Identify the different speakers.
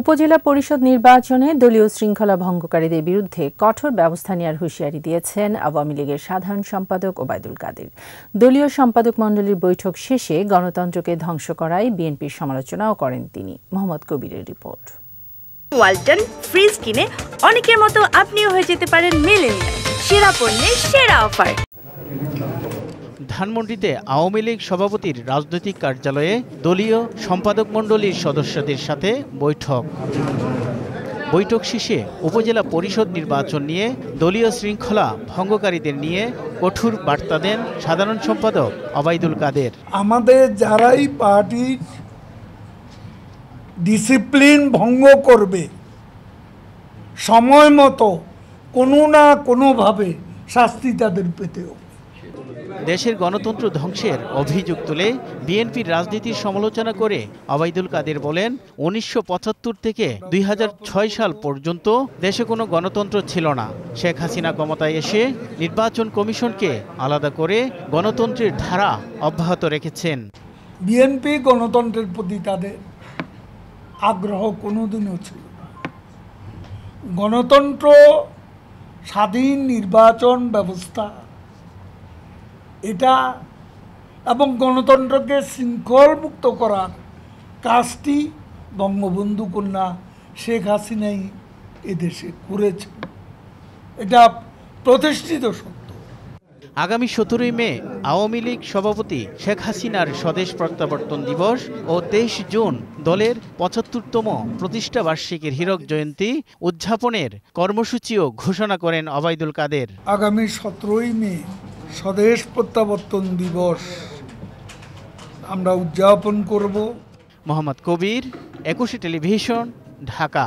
Speaker 1: উপজেলা পরিষদ নির্বাচনে দলীয় শৃঙ্খলা ভঙ্গকারীদের বিরুদ্ধে কঠোর ব্যবস্থা নেওয়ার হুঁশিয়ারি দিয়েছেন আওয়ামী লীগের সাধারণ সম্পাদক ওবায়দুল কাদের। দলীয় সম্পাদক মণ্ডলীর বৈঠক শেষে গণতন্ত্রকে ধ্বংস করায় বিএনপির সমালোচনাও করেন তিনি। মোহাম্মদ কবিরের রিপোর্ট।
Speaker 2: ওয়ালটন ফ্রিজ কিনে অনেকের মতো আপনিও হয়ে যেতে পারেন মিলেনিয়াল। সেরা পণ্যের সেরা অফার।
Speaker 3: ধানমন্ডিতে আওয়ামী লীগ সভাপতির রাজনৈতিক কার্যালয়ে দলীয় সম্পাদক মণ্ডলীর সদস্যদের সাথে বৈঠক শেষে উপজেলা পরিষদ নির্বাচন নিয়ে দলীয় শৃঙ্খলা ভঙ্গকারীদের নিয়ে কঠোর বার্তা দেন সাধারণ সম্পাদক ওবায়দুল কাদের।
Speaker 4: আমাদের যারাই পার্টির ডিসিপ্লিন ভঙ্গ করবে সময় মতো কোনো না কোনোভাবে শাস্তি তাদের পেতে হবে।
Speaker 3: দেশের গণতন্ত্র ধ্বংসের অভিযোগ তুলে বিএনপির রাজনীতির সমালোচনা করে ওবায়দুল কাদের বলেন, ১৯৭৫ থেকে ২০০৬ সাল পর্যন্ত দেশে কোনো গণতন্ত্র ছিল না। শেখ হাসিনা ক্ষমতায় এসে নির্বাচন কমিশনকে আলাদা করে গণতন্ত্রের ধারা অব্যাহত রেখেছেন।
Speaker 4: বিএনপি গণতন্ত্রের প্রতি তাদের আগ্রহ কোনোদিনও ছিল না। গণতন্ত্র, স্বাধীন নির্বাচন ব্যবস্থা এটা এবং গণতন্ত্রকে শৃঙ্খলমুক্ত করার কাজটি বঙ্গবন্ধু কন্যা শেখ হাসিনাই এদেশে করেছেন, এটা প্রতিষ্ঠিত সত্য।
Speaker 3: আগামী ১৭ই মে আওয়ামী লীগ সভাপতি শেখ হাসিনার স্বদেশ প্রত্যাবর্তন দিবস ও ২৩ জুন দলের ৭৫তম প্রতিষ্ঠা বার্ষিকীর হীরক জয়ন্তী উদযাপনের কর্মসূচিও ঘোষণা করেন ওবায়দুল কাদের।
Speaker 4: আগামী ১৭ই মে স্বদেশ প্রত্যাবর্তন দিবস আমরা উদযাপন করব।
Speaker 3: মোহাম্মদ কবির, ২১ টেলিভিশন, ঢাকা।